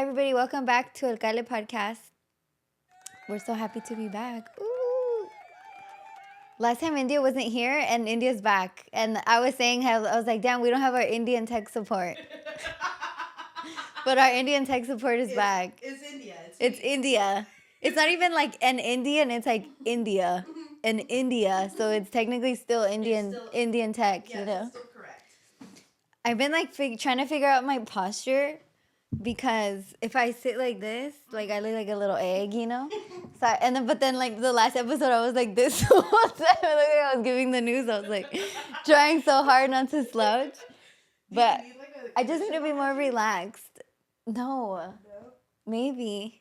Everybody, welcome back to Alcalde Podcast. We're so happy to be back. Ooh. Last time India wasn't here and India's back. And I was saying how I was like, damn, we don't have our Indian tech support. But our Indian tech support is back. It's India. It's India. It's not even like an Indian, it's like India. And India. So it's technically still Indian tech, Yes, you know? it's still correct. I've been like trying to figure out my posture. Because if I sit like this, like I look like a little egg, you know. So but then like the last episode, I was like this whole time. Like I was giving the news. I was like trying so hard not to slouch, but I just need to be more relaxed. No, maybe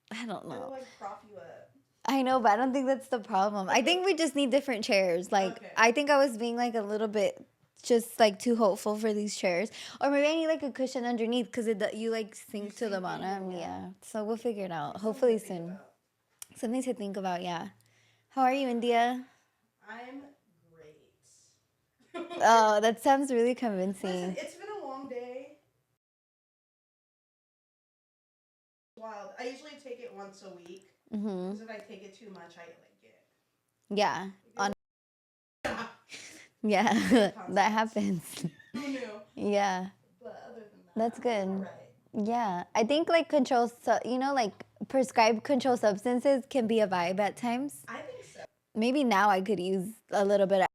I don't know. Like prop you up. I know, but I don't think that's the problem. I think we just need different chairs. Like Okay. I think I was being like a little bit just like too hopeful for these chairs, or maybe I need like a cushion underneath because you like sink to the bottom. Yeah, so we'll figure it out. Hopefully soon. Something to think about. Yeah. How are you, India? I'm great. Oh, that sounds really convincing. Listen, it's been a long day. Wild. I usually take it once a week. Because if I take it too much, I like get. Yeah. Yeah, that happens. Who knew? Yeah. But other than that, That's good. all right. Yeah, I think like like prescribed controlled substances can be a vibe at times. I think so. Maybe now I could use a little bit of,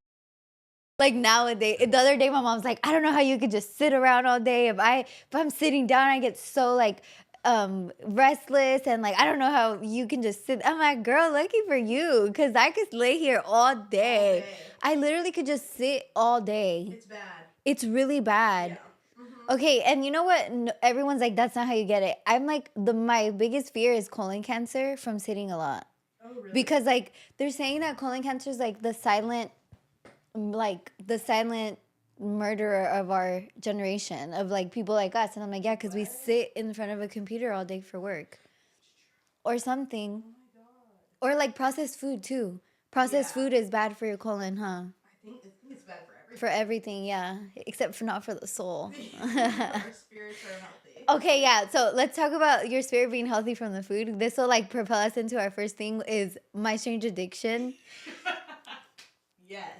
like nowadays. The other day my mom's like, I don't know how you could just sit around all day. If I'm sitting down, I get so like restless, and like I don't know how you can just sit. I'm like, girl, lucky for you, because I could lay here all day. I literally could just sit all day. It's bad. It's really bad. Yeah. Okay, and you know what? Everyone's like, that's not how you get it. I'm like, my biggest fear is colon cancer from sitting a lot. Oh, really? Because like they're saying that colon cancer is like the silent murderer of our generation, of like people like us. And I'm like, yeah, because we sit in front of a computer all day for work or something. Oh my god. Or like processed food too. Processed food is bad for your colon, huh? I think it's bad for everything. For everything, yeah. Except for not for the soul. Our spirits are healthy. Okay, yeah. So let's talk about your spirit being healthy from the food. This will like propel us into our first thing, is my strange addiction. Yes.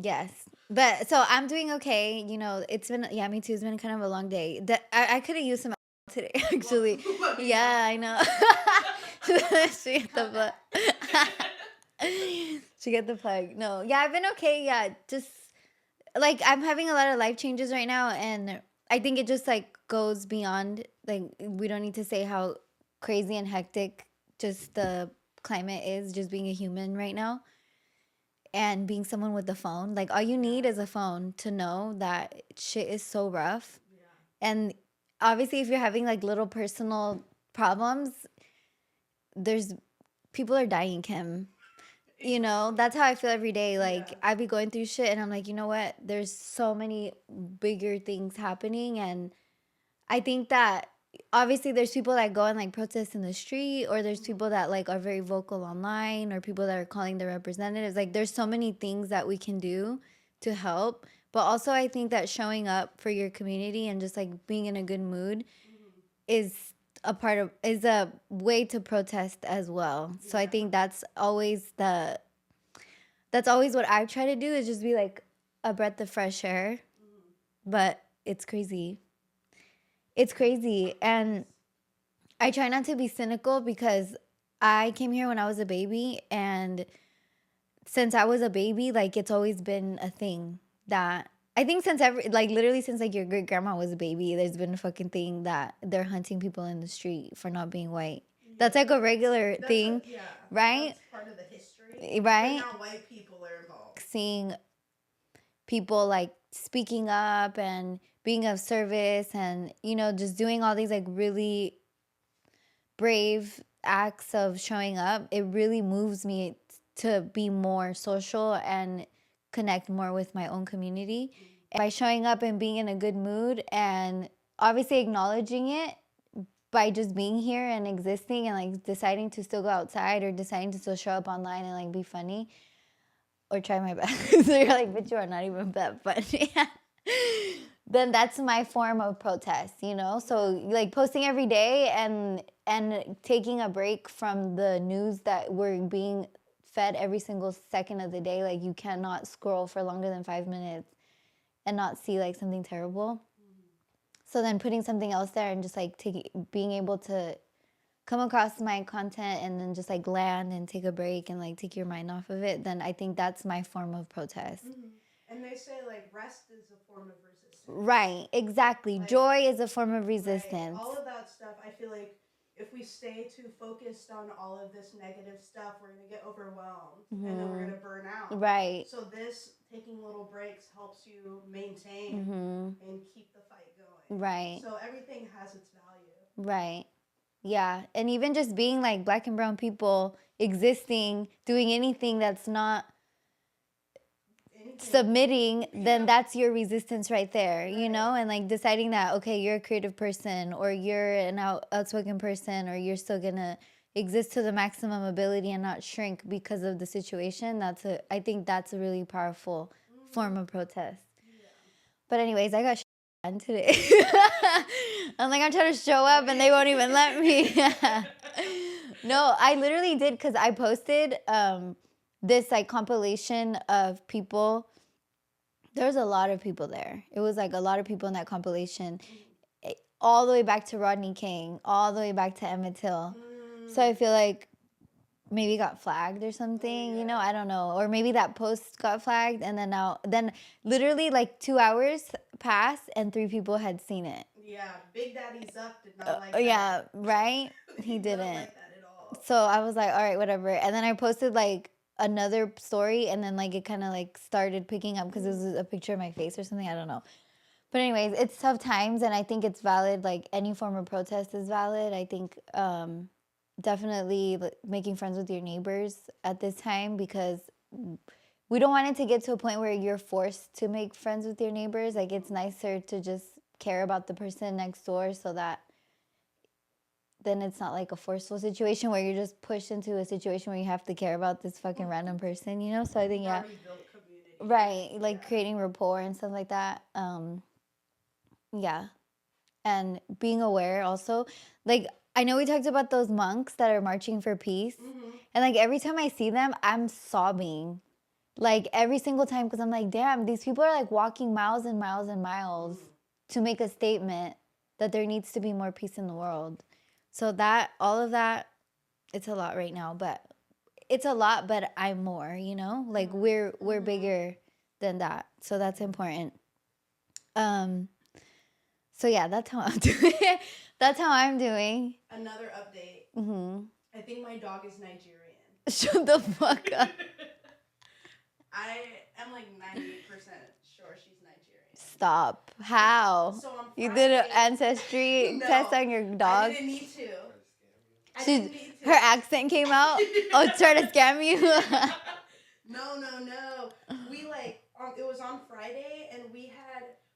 Yes. But so I'm doing okay. You know, it's been, yeah, me too. It's been kind of a long day. I could have used some today, actually. Yeah, I know. She got the plug. She got the plug. No, yeah, I've been okay. Yeah, just like I'm having a lot of life changes right now, and I think it just like goes beyond, like we don't need to say how crazy and hectic just the climate is, just being a human right now. And being someone with a phone, like all you need is a phone to know that shit is so rough. Yeah. And obviously, if you're having like little personal problems, there's people are dying, Kim. You know, that's how I feel every day. Like I be going through shit, and I'm like, you know what? There's so many bigger things happening, and I think that obviously there's people that go and like protest in the street, or there's people that like are very vocal online, or people that are calling their representatives. Like there's so many things that we can do to help. But also I think that showing up for your community and just like being in a good mood is a way to protest as well. So I think that's always what I try to do, is just be like a breath of fresh air. But it's crazy. It's crazy. And I try not to be cynical, because I came here when I was a baby, and since I was a baby, like it's always been a thing that I think literally since like your great grandma was a baby, there's been a fucking thing that they're hunting people in the street for not being white. That's like a regular thing, right? That's part of the history. Right? But now white people are involved. Seeing people like speaking up and being of service, and you know, just doing all these like really brave acts of showing up, it really moves me to be more social and connect more with my own community. By showing up and being in a good mood, and obviously acknowledging it by just being here and existing, and like deciding to still go outside, or deciding to still show up online and like be funny, or try my best. So you're like, but you are not even that funny. then that's my form of protest, you know? So like posting every day and taking a break from the news that we're being fed every single second of the day. Like you cannot scroll for longer than 5 minutes and not see like something terrible. So then putting something else there and just like being able to come across my content and then just like land and take a break and like take your mind off of it, then I think that's my form of protest. And they say like rest is a form of resistance. Right, exactly. Like, joy is a form of resistance. Right. All of that stuff, I feel like if we stay too focused on all of this negative stuff, we're going to get overwhelmed and then we're going to burn out. Right. So this taking little breaks helps you maintain and keep the fight going. Right. So everything has its value. Right. Yeah. And even just being like Black and brown people existing, doing anything that's not submitting, then that's your resistance right there, you know? And like deciding that, okay, you're a creative person or you're an outspoken person or you're still gonna exist to the maximum ability and not shrink because of the situation. I think that's a really powerful form of protest. But anyways, I got on today. I'm like, I'm trying to show up and they won't even let me. No, I literally did because I posted this like compilation of people. There's a lot of people there. It was like a lot of people in that compilation, all the way back to Rodney King, all the way back to Emmett Till. So I feel like maybe got flagged or something, you know, I don't know. Or maybe that post got flagged and then literally like 2 hours passed and 3 people had seen it. Yeah, Big Daddy Zuck did not like that. Yeah, right? He didn't. Like that at all. So I was like, all right, whatever. And then I posted like another story and then like it kind of like started picking up because it was a picture of my face or something. I don't know. But anyways, it's tough times and I think it's valid. Like any form of protest is valid. I think definitely making friends with your neighbors at this time because we don't want it to get to a point where you're forced to make friends with your neighbors. Like it's nicer to just care about the person next door so that then it's not like a forceful situation where you're just pushed into a situation where you have to care about this fucking random person, you know? So I think, yeah. Right, like creating rapport and stuff like that. Yeah. And being aware also. Like, I know we talked about those monks that are marching for peace. And like every time I see them, I'm sobbing. Like every single time because I'm like, damn, these people are like walking miles and miles and miles to make a statement that there needs to be more peace in the world. So that, all of that, it's a lot right now, but it's a lot, but I'm more, you know, like we're bigger than that. So that's important. So yeah, that's how I'm doing. That's how I'm doing. Another update. I think my dog is Nigerian. Shut the fuck up. I am like 98% sure she's Nigerian. Stop. How? So on Friday, you did an ancestry test on your dog? I didn't need to. Her accent came out? Oh, try to scam you? No. We like, it was on Friday and we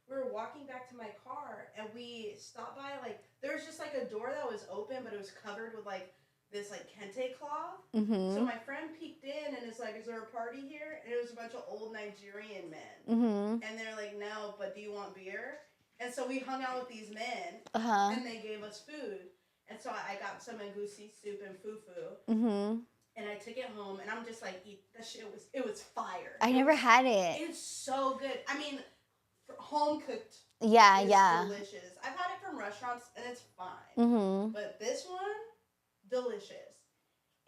were walking back to my car and we stopped by, like, there was just like a door that was open, but it was covered with like this like kente cloth. So my friend peeked in and is like, is there a party here? And it was a bunch of old Nigerian men. And they're like, no, but do you want beer? And so we hung out with these men and they gave us food. And so I got some egusi soup and fufu. And I took it home and I'm just like, eat that shit. It was fire. I never had it. It's so good. I mean, home cooked. Yeah. Delicious. I've had it from restaurants and it's fine. But this one, delicious.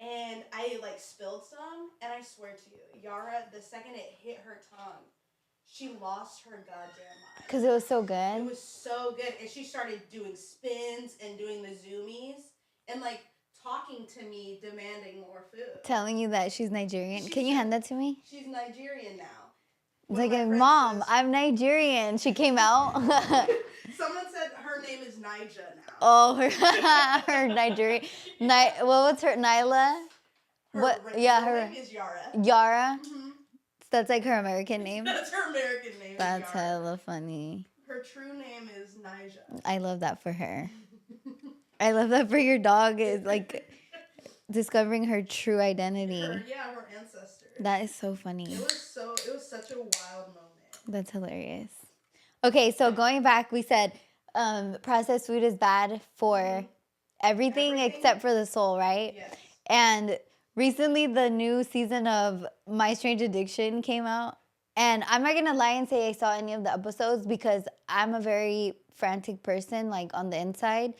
And I like spilled some and I swear to you, Yara, the second it hit her tongue, she lost her goddamn mind. Because it was so good? It was so good. And she started doing spins and doing the zoomies and like talking to me, demanding more food. Telling you that she's Nigerian. Can you hand that to me? She's Nigerian now. It's like, Mom, I'm Nigerian. She came out. Someone said her name is Nija now. Oh, her Nigerian. What was her? Nyla? Her name is Yara. Yara? That's like her American name? That's her American name. That's hella funny. Her true name is Nija. I love that for her. I love that for your dog is like discovering her true identity. Her ancestor. That is so funny. It was such a wild moment. That's hilarious. Okay, so going back, we said processed food is bad for everything except for the soul, right? Yes. And recently, the new season of My Strange Addiction came out. And I'm not gonna lie and say I saw any of the episodes because I'm a very frantic person, like on the inside,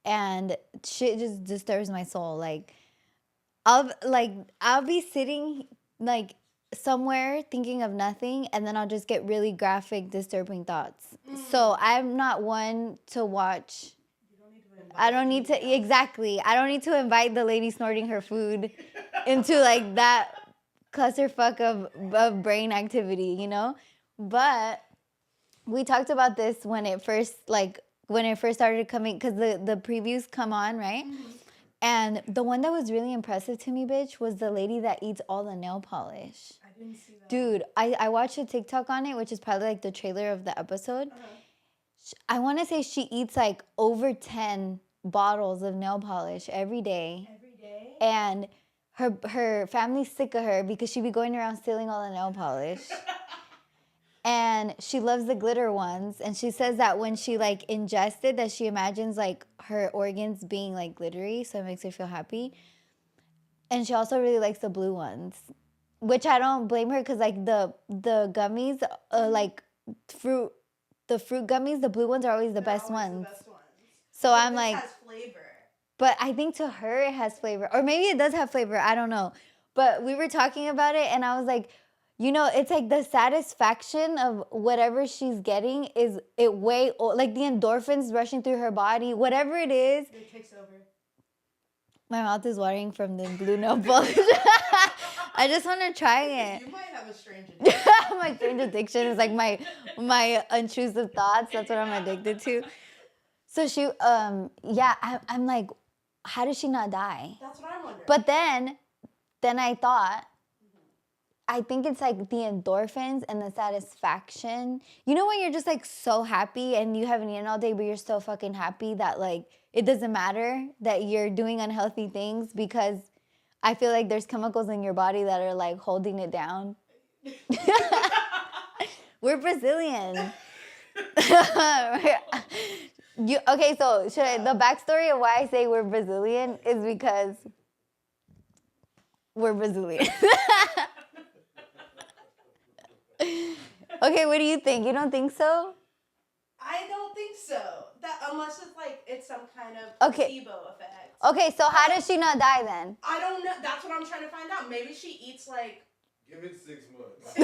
and shit just disturbs my soul. Like I'll be sitting like somewhere thinking of nothing, and then I'll just get really graphic, disturbing thoughts. So I'm not one to watch. I don't need to exactly. I don't need to invite the lady snorting her food into like that clusterfuck of brain activity, you know? But we talked about this when it first started coming because the previews come on, right? And the one that was really impressive to me, bitch, was the lady that eats all the nail polish. I didn't see that. Dude, I watched a TikTok on it, which is probably like the trailer of the episode. I want to say she eats like over 10 bottles of nail polish every day. Every day? And her family's sick of her because she be going around stealing all the nail polish. And she loves the glitter ones. And she says that when she like ingests it, that she imagines like her organs being like glittery, so it makes her feel happy. And she also really likes the blue ones, which I don't blame her because like the gummies, like fruit, the fruit gummies, the blue ones are always the best ones. So I'm like, has flavor. But I think to her it has flavor, or maybe it does have flavor. I don't know. But we were talking about it, and I was like, you know, it's like the satisfaction of whatever she's getting is it way like the endorphins rushing through her body, whatever it is. It takes over. My mouth is watering from the blue nail polish. I just want to try it. You might have a strange addiction. My strange addiction is like my intrusive thoughts. That's what I'm addicted to. So she, I'm like, how did she not die? That's what I'm wondering. But then I thought, I think it's like the endorphins and the satisfaction. You know when you're just like so happy and you haven't eaten all day, but you're so fucking happy that like it doesn't matter that you're doing unhealthy things because I feel like there's chemicals in your body that are like holding it down. We're Brazilian. Okay, so the backstory of why I say we're Brazilian is because we're Brazilian. Okay, what do you think? You don't think so? I don't think so. That unless it's like it's some kind of placebo effect. Okay, so how does she not die then? I don't know. That's what I'm trying to find out. Maybe she eats like. Give it 6 months.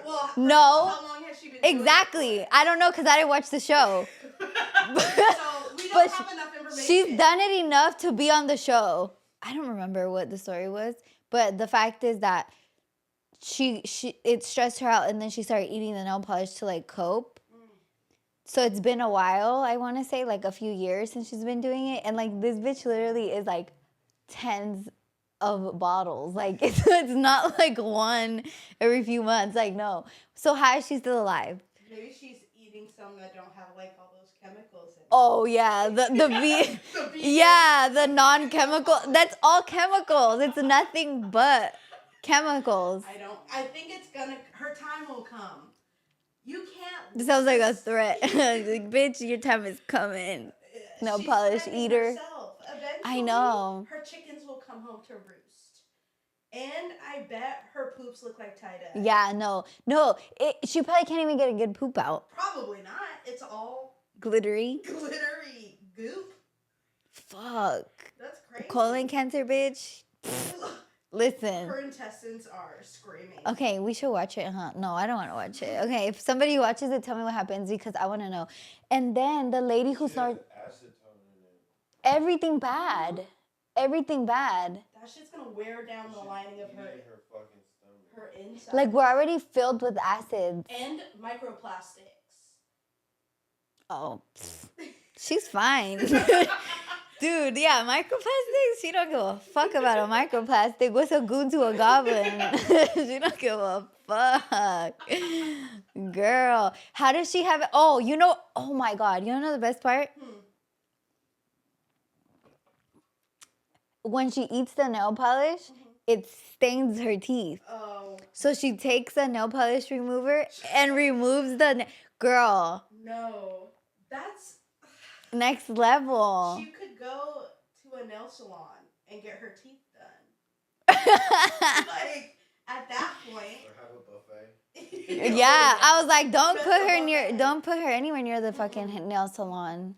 Well, no. How long has she been exactly. doing it for? I don't know because I didn't watch the show. So we don't have enough information. She's done it enough to be on the show. I don't remember what the story was, but the fact is that it stressed her out, and then she started eating the nail polish to like cope. So it's been a while. I want to say like a few years since she's been doing it, and like this bitch literally is like tens of bottles. Like it's not like one every few months. Like no. So how is she still alive? Maybe she's eating some that don't have like all those chemicals in it. Oh yeah, the non-chemical. That's all chemicals. It's nothing but chemicals. I think it's gonna. Her time will come. You can't. It sounds like a threat. Like, bitch, your time is coming. No polish eater. I know. Her chickens will come home to roost. And I bet her poops look like tie-dye. Yeah, no. She probably can't even get a good poop out. Probably not. It's all glittery goop. Fuck. That's crazy. Colon cancer, bitch. Listen. Her intestines are screaming. Okay, we should watch it, huh? No, I don't want to watch it. Okay, if somebody watches it, tell me what happens because I want to know. And then the lady who started... Everything bad. Everything bad. That shit's gonna wear down the lining of her fucking stomach. Her inside. Like, we're already filled with acids. And microplastics. Oh. She's fine. Dude, yeah, microplastics? She don't give a fuck about a microplastic. What's a goon to a goblin? She don't give a fuck. Girl, how does she have it? Oh, oh my God. You know the best part? When she eats the nail polish, it stains her teeth. Oh. So she takes a nail polish remover and removes Girl, No, that's next level. she could go to a nail salon and get her teeth done. Like at that point, Or have a buffet. Yeah, I was like, Just a don't put her anywhere near the fucking Mm-mm. nail salon.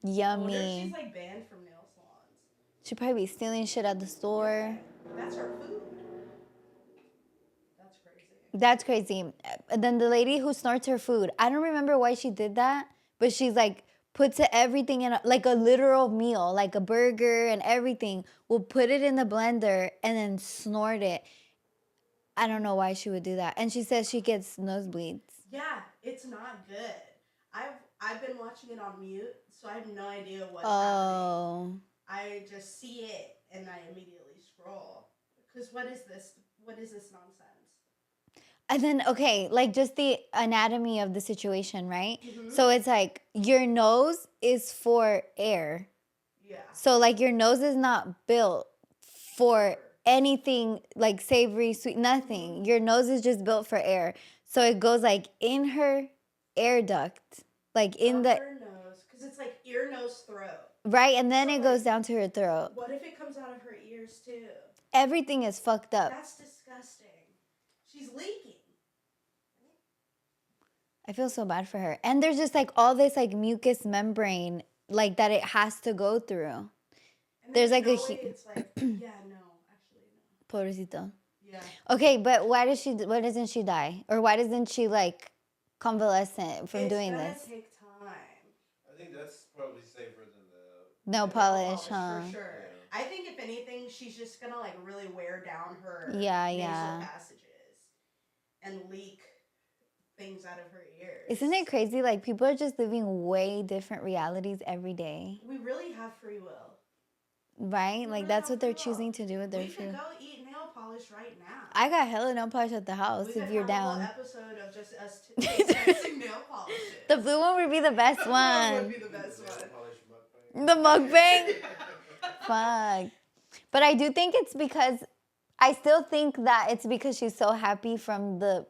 I wonder if Yummy. she's like banned from nail salons. She'd probably be stealing shit at the store. That's her food. That's crazy. That's crazy. Then the lady who snorts her food, I don't remember why she did that, but she's like, puts everything in, like a literal meal, like a burger and everything, will put it in the blender and then snort it. I don't know why she would do that. And she says she gets nosebleeds. Yeah, it's not good. I've been watching it on mute, so I have no idea what's happening. Oh. I just see it and I immediately scroll. Because what is this? What is this nonsense? And then, okay, like just the anatomy of the situation, right? Mhm. So it's like your nose is for air. Yeah. So, like, your nose is not built for anything like savory, sweet, nothing. Your nose is just built for air. So it goes like in her air duct, like in Up the, her nose, because it's like ear, nose, throat. right? And then So, it like, goes down to her throat. What if it comes out of her ears too? Everything is fucked up. That's disgusting. She's leaking. I feel so bad for her. And there's just like all this like mucus membrane like that it has to go through. And There's like no a way it's like, yeah, no, actually no. Pobrecito. Yeah. Okay, but why doesn't she die? Or why doesn't she like convalescent from doing this? It's gonna take time. I think that's probably safer than the Nail polish, huh? For sure. Yeah. I think if anything, she's just gonna like really wear down her Yeah, nasal yeah. passages and leak things out of her ears. Isn't it crazy? Like people are just living way different realities every day, We really have free will. right? Like that's what they're choosing to do with their We could food. go eat nail polish right now. I got hella nail polish at the house. We If could you're have down, a whole episode of just us testing nail polishes. the blue one would be the best That one. would be the best nail one. polish mukbang. The mukbang. Fuck. But I do think it's because I still think that it's because she's so happy from the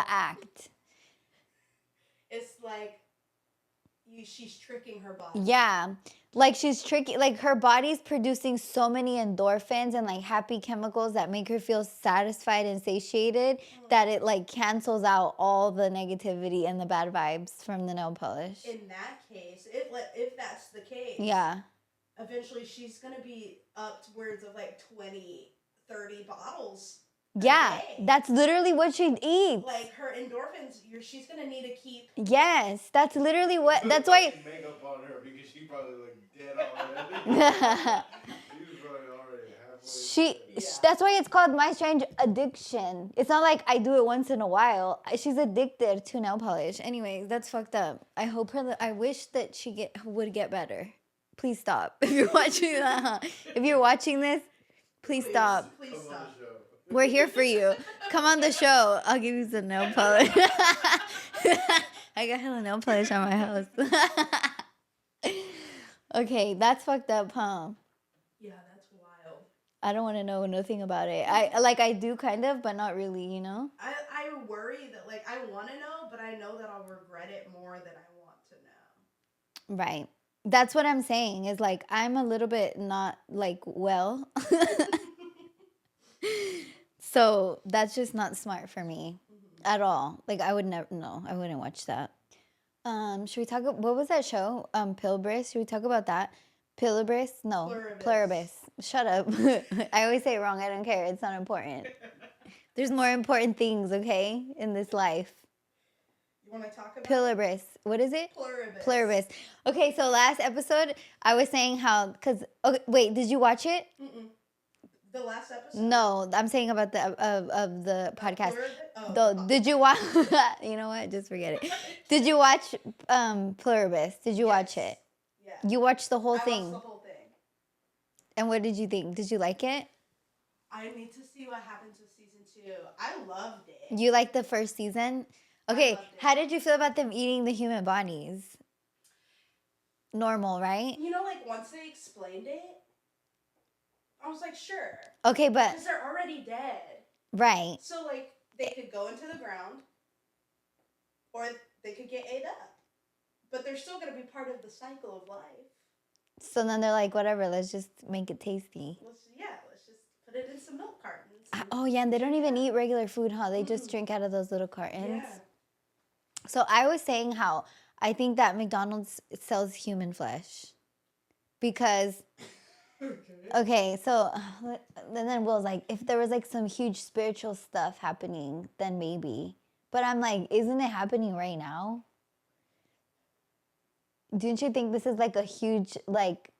act. It's like she's tricking her body. Yeah. Like she's tricky, like her body's producing so many endorphins and like happy chemicals that make her feel satisfied and satiated that it like cancels out all the negativity and the bad vibes from the nail polish. In that case, if that's the case, Yeah. eventually she's gonna be upwards of like 20, 30 bottles. Yeah, day. that's literally what she eats. Like her endorphins, she's gonna need to keep. Yes, that's literally what. That's why. Makeup on her because she probably looked dead already. She was probably already halfway. That's why it's called My Strange Addiction. It's not like I do it once in a while. She's addicted to nail polish. Anyways, that's fucked up. I wish that she would get better. Please stop. If you're watching if you're watching this, please stop. Please Come on stop. the show. We're here for you. Come on the show. I'll give you some nail polish. I got hella nail polish on my house. Okay, that's fucked up, huh? Yeah, that's wild. I don't want to know nothing about it. I do kind of, but not really, you know? I worry that like I want to know, but I know that I'll regret it more than I want to know. Right. That's what I'm saying is like I'm a little bit not like well. So that's just not smart for me at all. Like I would never, no, I wouldn't watch that. Should we talk, what was that show? Pilbris, should we talk about that? Pilibris? No, Pluribus. Shut up. I always say it wrong, I don't care, it's not important. There's more important things, okay, in this life. You want to talk about Pilibris. What is it? Pluribus. Pluribus. Okay, so last episode, I was saying how, okay, wait, did you watch it? Mm-mm. The last episode? No, I'm saying about the of the podcast. Did you watch? You know what? Just forget it. Did you watch Pluribus? Did you watch it? Yeah. You watched the whole I thing. watched the whole thing. And what did you think? Did you like it? I need to see what happens with season 2. I loved it. You liked the first season? Okay, loved it. how did you feel about them eating the human bodies? Normal, right? You know, like once they explained it, I was like, sure. Okay, but Because they're already dead. right. So like they could go into the ground or they could get ate up. But they're still going to be part of the cycle of life. So then they're like, whatever, let's just make it tasty. Let's just put it in some milk cartons. Oh, yeah, and they don't even eat regular food, huh? They just drink out of those little cartons. Yeah. So I was saying how I think that McDonald's sells human flesh. Because, okay, so, and then Will's like, if there was like some huge spiritual stuff happening, then maybe. But I'm like, isn't it happening right now? Don't you think this is like a huge like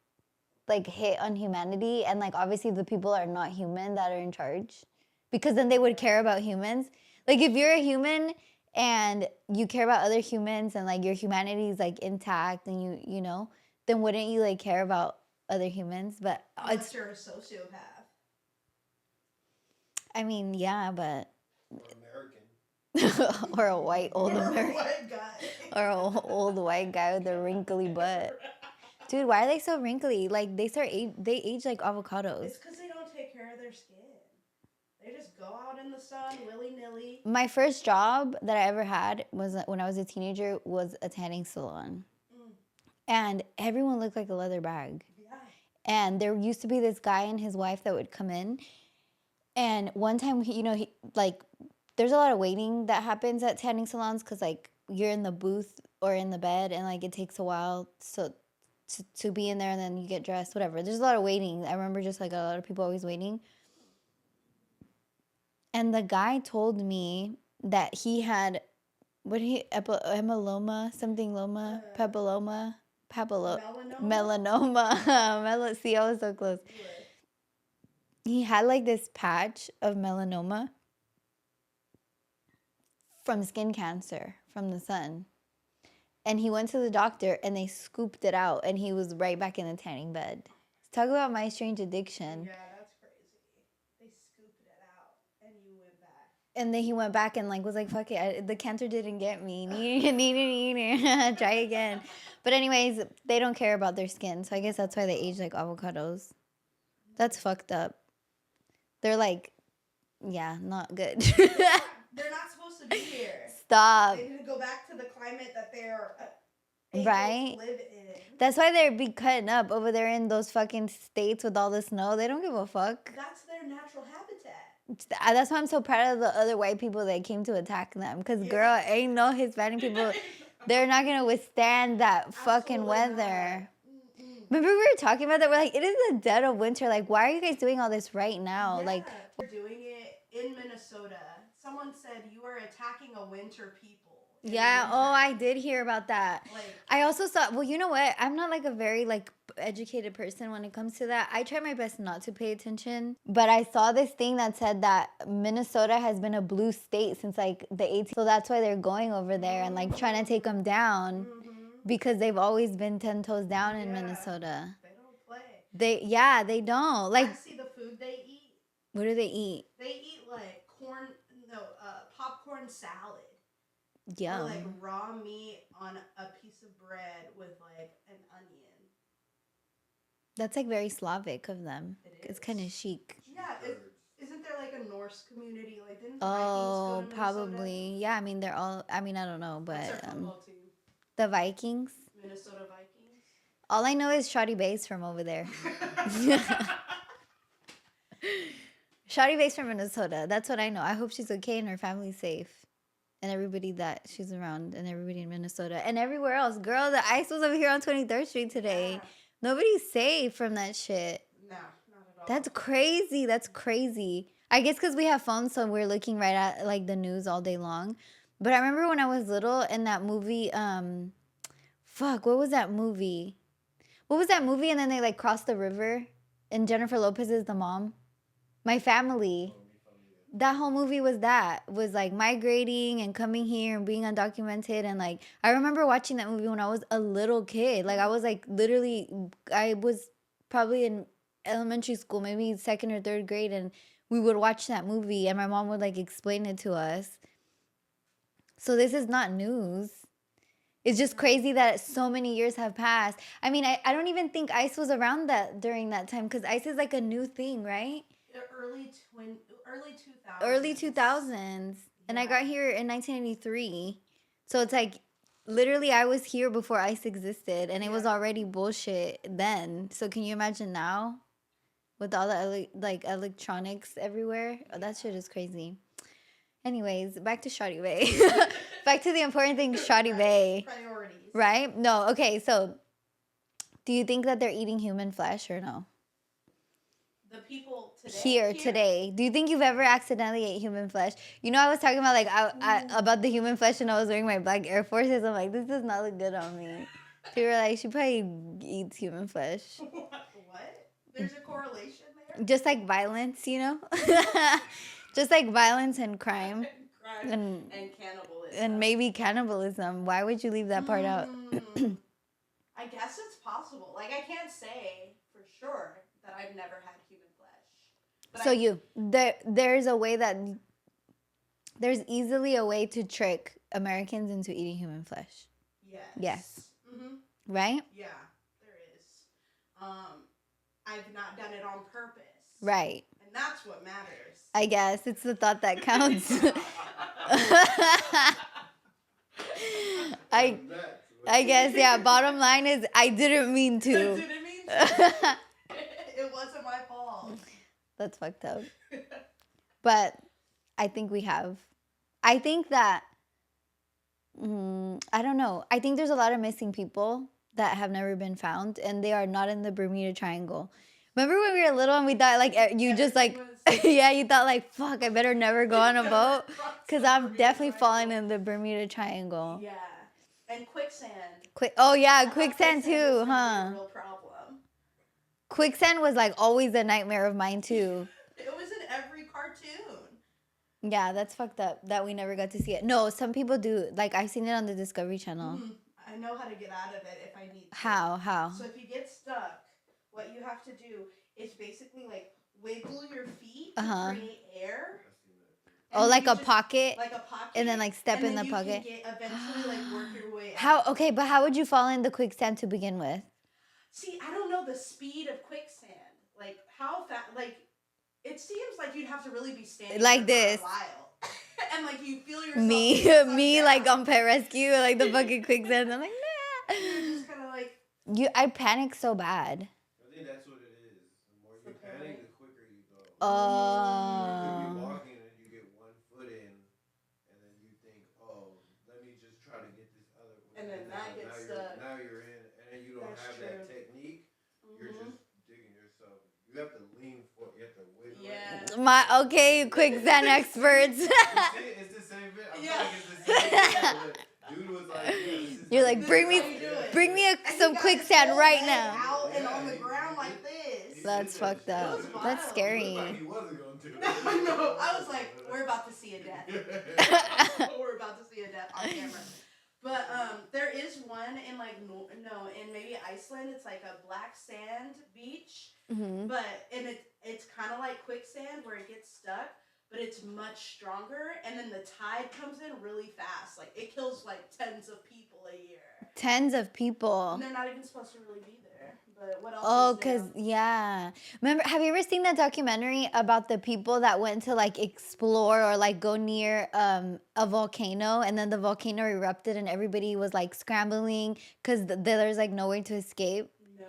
hit on humanity? And like obviously the people are not human that are in charge, because then they would care about humans. Like if you're a human and you care about other humans and like your humanity is like intact and you know, then wouldn't you like care about other humans? But unless you're a sociopath. I mean, yeah, but Or American. or a white old Or a American. white guy. Or an old white guy with a wrinkly butt. Dude, why are they so wrinkly? Like they age like avocados. It's because they don't take care of their skin. They just go out in the sun willy-nilly. My first job that I ever had was when I was a teenager was a tanning salon. And everyone looked like a leather bag. Yeah. And there used to be this guy and his wife that would come in. And one time, he like, there's a lot of waiting that happens at tanning salons because, like, you're in the booth or in the bed and, like, it takes a while to be in there and then you get dressed, whatever. There's a lot of waiting. I remember just, like, a lot of people always waiting. And the guy told me that he had, melanoma, something loma, papilloma, melanoma. See, I was so close. He had like this patch of melanoma from skin cancer from the sun. And he went to the doctor and they scooped it out and he was right back in the tanning bed. Talk about my strange addiction. Yeah, that's crazy. They scooped it out and you went back. And then he went back and like was like, fuck it, the cancer didn't get me. Try again. But anyways, they don't care about their skin. So I guess that's why they age like avocados. That's fucked up. They're like, yeah, not good. They're not supposed to be here. Stop. They need to go back to the climate that they're right? able to live in. That's why they're be cutting up over there in those fucking states with all the snow. They don't give a fuck. That's their natural habitat. That's why I'm so proud of the other white people that came to attack them. Because, girl, ain't no Hispanic people. They're not going to withstand that fucking weather. Remember we were talking about that? We're like, it is the dead of winter. Like, why are you guys doing all this right now? Yeah, like, we're doing it in Minnesota. Someone said you are attacking a winter people. Yeah, winter. oh, I did hear about that. Like, I also saw, well, you know what? I'm not like a very like educated person when it comes to that. I try my best not to pay attention. But I saw this thing that said that Minnesota has been a blue state since like the 18th. So that's why they're going over there and like trying to take them down because they've always been 10 toes down in Minnesota. They don't play. They don't. Like, I see the food they eat. What do they eat? They eat like popcorn salad. Yum. Or like raw meat on a piece of bread with like an onion. That's like very Slavic of them. It's kind of chic. Yeah, isn't there like a Norse community? Like, didn't the Vikings go to probably. Minnesota? Yeah, I mean they're all. I mean I don't know, but What's their football team? The Vikings. Minnesota Vikings. All I know is Shoddy Bass from over there. Shoddy Bass from Minnesota. That's what I know. I hope she's okay and her family's safe. And everybody that she's around and everybody in Minnesota and everywhere else. Girl, the ice was over here on 23rd Street today. Yeah. Nobody's safe from that shit. No, not at all. That's crazy. That's crazy. I guess because we have phones, so we're looking right at like the news all day long. But I remember when I was little in that movie, what was that movie? What was that movie? And then they like crossed the river and Jennifer Lopez is the mom. My Family. That whole movie was like migrating and coming here and being undocumented. And like, I remember watching that movie when I was a little kid. Like I was like literally, I was probably in elementary school, maybe 2nd or 3rd grade. And we would watch that movie and my mom would like explain it to us. So this is not news. It's just crazy that so many years have passed. I mean, I don't even think ICE was around during that time because ICE is like a new thing, right? Early 2000s. Early 2000s. And I got here in 1983. So it's like literally I was here before ice existed and it was Yeah. already bullshit then. So can you imagine now with all the like electronics everywhere? Oh, that shit is crazy. Anyways, back to Shawty Bay. Back to the important thing, Shawty Bay. Priorities. Right? No, okay, so do you think that they're eating human flesh or no? The people today. Here today, do you think you've ever accidentally ate human flesh? You know, I was talking about like about the human flesh, and I was wearing my black Air Forces. I'm like, this does not look good on me. People were like, she probably eats human flesh. What? There's a correlation there. Just like violence, you know, just like violence and crime Crime and cannibalism. and maybe cannibalism. Why would you leave that part out? I guess it's possible. Like I can't say for sure that I've never had human flesh. But So there's a way that there's easily a way to trick Americans into eating human flesh. Yes. Mm-hmm. Right? Yeah, there is. I've not done it on purpose. Right. And that's what matters. I guess it's the thought that counts. I guess, yeah, bottom line is I didn't mean to. I didn't mean to. It wasn't my fault. That's fucked up. But I think we have. I think that, I don't know. I think there's a lot of missing people that have never been found, and they are not in the Bermuda Triangle. Remember when we were little and we thought, like, you just, like, yeah, you thought, like, fuck, I better never go on a boat? Because I'm definitely falling in the Bermuda Triangle. Yeah. And quicksand. Oh, yeah, quicksand too, huh? A real problem. Quicksand was, like, always a nightmare of mine, too. It was in every cartoon. Yeah, that's fucked up that we never got to see it. No, some people do. Like, I've seen it on the Discovery Channel. Mm-hmm. I know how to get out of it if I need to. How? So if you get stuck, what you have to do is basically, like, wiggle your feet to create air. Oh, like a pocket? Like a pocket. And then, like, step in the you pocket? Can eventually, like, work your way out. Okay, but how would you fall in the quicksand to begin with? See, I don't know the speed of quicksand. Like, how fast, like, it seems like you'd have to really be standing like there this for a while. And, like, you feel yourself. Me, like, on Pet Rescue, like, the fucking quicksand. I'm like, nah. You're just kind of like. I panic so bad. I think that's what it is. The more you panic, the quicker you go. You could be walking and you get one foot in, and then you think, oh, let me just try to get this other one. And then that gets stuck. Now you're in, and then you don't have that technique. You're just digging yourself. You have to lean forward. You have to wiggle. Yeah. Okay, quicksand experts. It's the same bit. I feel like it's the same bit. Dude was like, you're like, bring me some quicksand right now. Out and on the ground like this. That's fucked up. That's scary. Like he wasn't going to. No, I was like, we're about to see a death. We're about to see a death on camera. But there is one in like in maybe Iceland. It's like a black sand beach, but it's kind of like quicksand where it gets stuck. But it's much stronger, and then the tide comes in really fast. Like, it kills, like, tens of people a year. Tens of people. And they're not even supposed to really be there. But what else Oh, is there? because, yeah. Remember, have you ever seen that documentary about the people that went to, like, explore or, like, go near a volcano, and then the volcano erupted, and everybody was, like, scrambling because there's, like, nowhere to escape? No.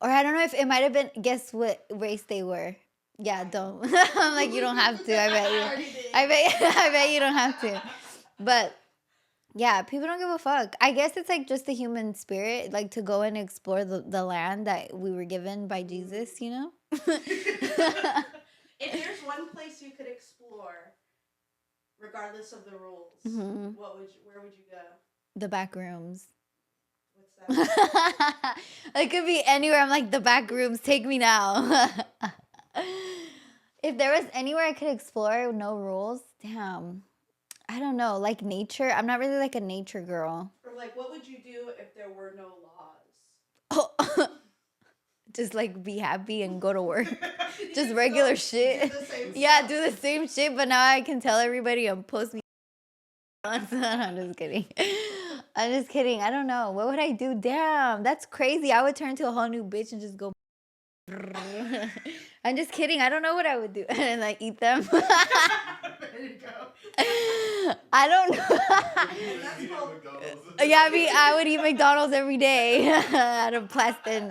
Or I don't know if it might have been, guess what race they were? Yeah, don't. I'm like, you don't have to. I bet you. I bet you don't have to. But yeah, people don't give a fuck. I guess it's like just the human spirit, like to go and explore the land that we were given by Jesus, you know? If there's one place you could explore, regardless of the rules, where would you go? The back rooms. What's that? It could be anywhere. I'm like, the back rooms, take me now. If there was anywhere I could explore, no rules, damn. I don't know, like nature. I'm not really like a nature girl. Or like, what would you do if there were no laws? Oh, just like be happy and go to work. Just regular shit. Yeah, do the same shit, but now I can tell everybody and post me. I'm just kidding. I'm just kidding. I don't know. What would I do? Damn, that's crazy. I would turn into a whole new bitch and just go. I'm just kidding. I don't know what I would do. And like eat them. ready to go. I don't know. You That's would eat at called- McDonald's. Yeah, I mean, I would eat McDonald's every day out of plastic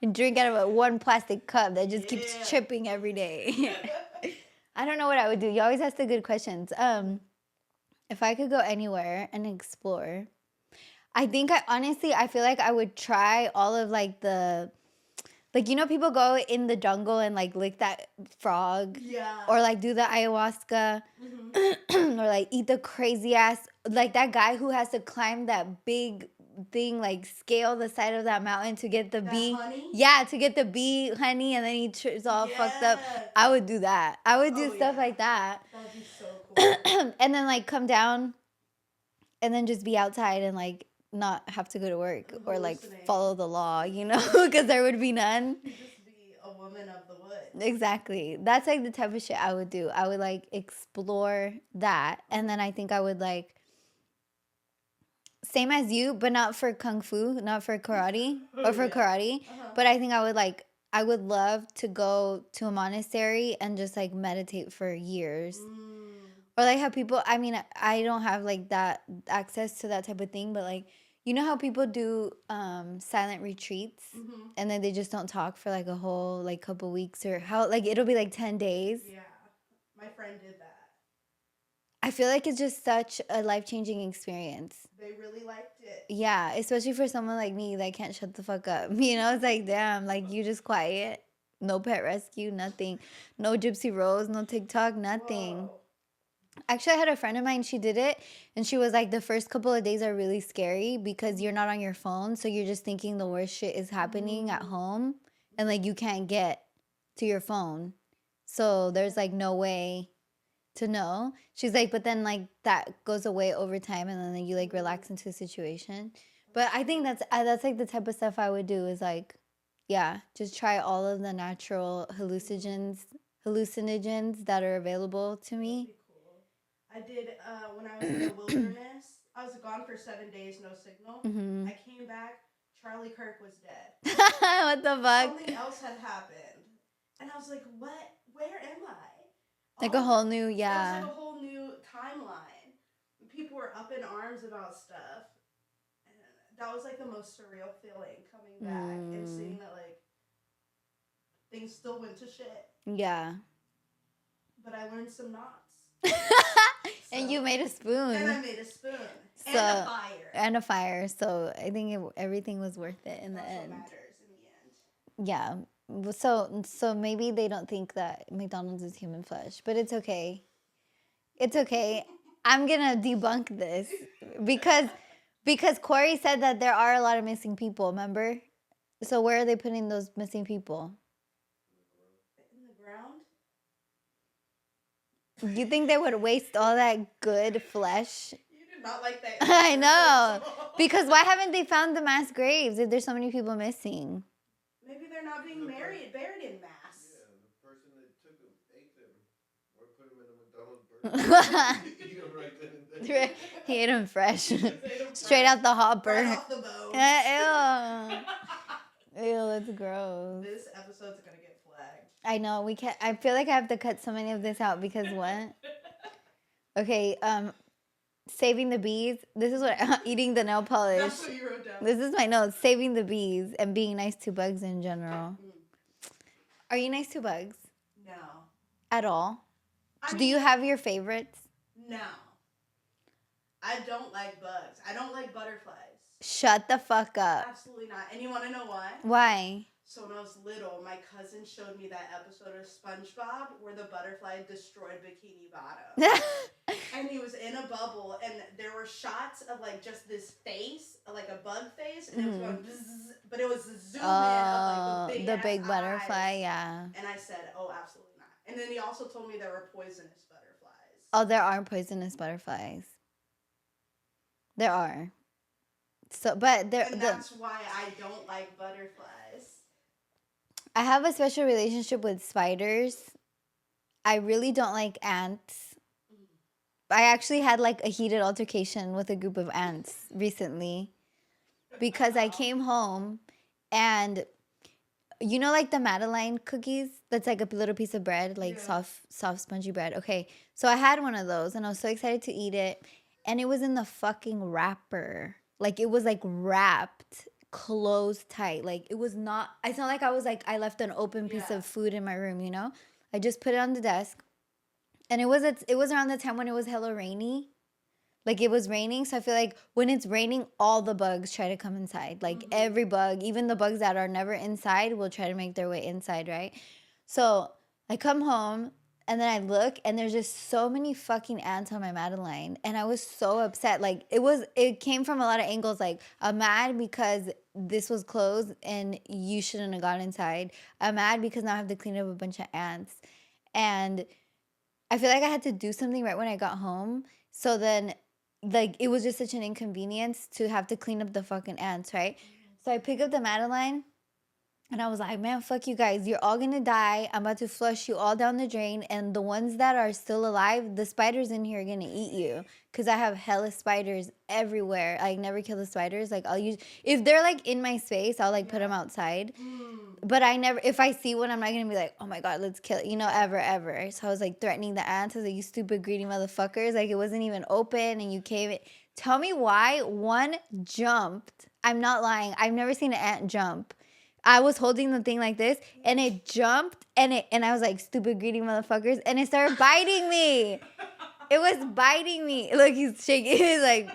and drink out of a one plastic cup that just keeps Yeah. chipping every day. I don't know what I would do. You always ask the good questions. If I could go anywhere and explore, I think I feel like I would try all of like people go in the jungle and like lick that frog Yeah. or like do the ayahuasca or like eat the crazy ass, like that guy who has to climb that big thing, like scale the side of that mountain to get the That bee. honey? Yeah, to get the bee honey, and then is all fucked up. Yes. I would do that. I would do Oh, stuff yeah. like that. That'd be so cool. And then like come down and then just be outside and like not have to go to work or like Hallucinate. follow the law, because there would be none. You just be a woman of the woods. Exactly. That's like the type of shit I would do. I would like explore that. And then I think I would like, same as you, but not for kung fu, not for karate or for karate. But I think I would love to go to a monastery and just like meditate for years. Or like how people, I mean, I don't have like that access to that type of thing, but like, you know how people do silent retreats and then they just don't talk for like a whole like couple weeks, or how like it'll be like 10 days. Yeah. My friend did that. I feel like it's just such a life-changing experience. They really liked it. Yeah, especially for someone like me that can't shut the fuck up. It's like, damn, like you just quiet. No pet rescue, nothing. No Gypsy Rose, no TikTok, nothing. Whoa. Actually, I had a friend of mine, she did it, and she was like, the first couple of days are really scary because you're not on your phone, so you're just thinking the worst shit is happening at home, and like you can't get to your phone. So there's like no way to know. She's like, but then like that goes away over time, and then like, you like relax into the situation. But I think that's like the type of stuff I would do is like, yeah, just try all of the natural hallucinogens that are available to me. That'd be cool. I did when I was in the wilderness. I was gone for 7 days, no signal. I came back. Charlie Kirk was dead. What the fuck? Something else had happened, and I was like, "What? Where am I?" Like a whole new, It was yeah. like a whole new timeline. People were up in arms about stuff, and that was like the most surreal feeling coming back and seeing that like things still went to shit. Yeah. But I learned some knots. And you made a spoon. And I made a spoon. So, and a fire. And a fire. So I think everything was worth it in the That's end. what matters in the end. Yeah. So maybe they don't think that McDonald's is human flesh, but it's okay. It's okay. I'm gonna debunk this because Corey said that there are a lot of missing people. Remember? So where are they putting those missing people? In the ground? Do you think they would waste all that good flesh? You did not like that. I know. Because why haven't they found the mass graves if there's so many people missing? Maybe they're not being buried in mass. Yeah, the person that took them ate them or put them in a McDonald's burger. Eat them right then and there. He ate them fresh. They don't Straight out the hopper. Right off the bone. Ew. Ew, that's gross. This episode's gonna get flagged. I know, we can't. I feel like I have to cut so many of this out because what? Okay, saving the bees. This is what eating the nail polish. That's what you wrote down. This is my notes. Saving the bees and being nice to bugs in general. Are you nice to bugs No. at all? I Do you have your favorites? No. I don't like bugs. I don't like butterflies. Shut the fuck up. Absolutely not. And you want to know why? Why? So when I was little, my cousin showed me that episode of SpongeBob where the butterfly destroyed Bikini Bottom. And he was in a bubble, and there were shots of like just this face, like a bug face, and it was going bzzz, but it was a zoom in of like the big butterfly, eyes. yeah. And I said, "Oh, absolutely not." And then he also told me there were poisonous butterflies. Oh, there are poisonous butterflies. There are. So, but there. And that's why I don't like butterflies. I have a special relationship with spiders. I really don't like ants. I actually had like a heated altercation with a group of ants recently because I came home and you know, like the Madeline cookies? That's like a little piece of bread, like Yeah. soft, spongy bread. Okay. So I had one of those and I was so excited to eat it. And it was in the fucking wrapper. Like it was like wrapped, closed tight. Like it was not, it's not like I was like, I left an open piece Yeah. of food in my room, you know? I just put it on the desk. And it was around the time when it was hella rainy. Like it was raining, so I feel like when it's raining, all the bugs try to come inside. Like every bug, even the bugs that are never inside, will try to make their way inside, right? So I come home and then I look and there's just so many fucking ants on my Madeline, and I was so upset. Like it came from a lot of angles. Like I'm mad because this was closed and you shouldn't have gone inside. I'm mad because now I have to clean up a bunch of ants, and I feel like I had to do something right when I got home. So then, like, it was just such an inconvenience to have to clean up the fucking ants, right? So I pick up the Madeline and I was like, man, fuck you guys. You're all gonna die. I'm about to flush you all down the drain. And the ones that are still alive, the spiders in here are gonna eat you. Cause I have hella spiders everywhere. I never kill the spiders. Like, I'll use, if they're like in my space, I'll like put them outside. But I never, if I see one, I'm not gonna be like, oh my God, let's kill it, you know, ever. So I was like threatening the ants. I was like, you stupid, greedy motherfuckers. Like, it wasn't even open and you came in. Tell me why one jumped. I'm not lying. I've never seen an ant jump. I was holding the thing like this and it jumped and I was like, stupid, greedy motherfuckers. And it started biting me. It was biting me. Look, he's shaking. He's like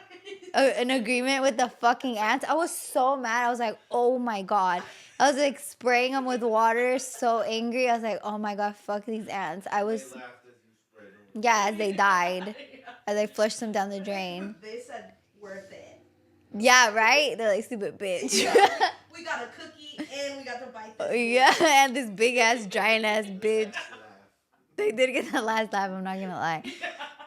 an agreement with the fucking ants. I was so mad. I was like, oh my God. I was like spraying them with water, so angry. I was like, oh my God, fuck these ants. I was, They laughed as you sprayed them. yeah, as they died, as I flushed them down the drain. They said worth it. Yeah, right? They're like, stupid bitch. Yeah, we got a cookie and we got to bite this. Yeah, and this big ass, giant ass bitch. Laugh. They did get that last laugh, I'm not gonna lie.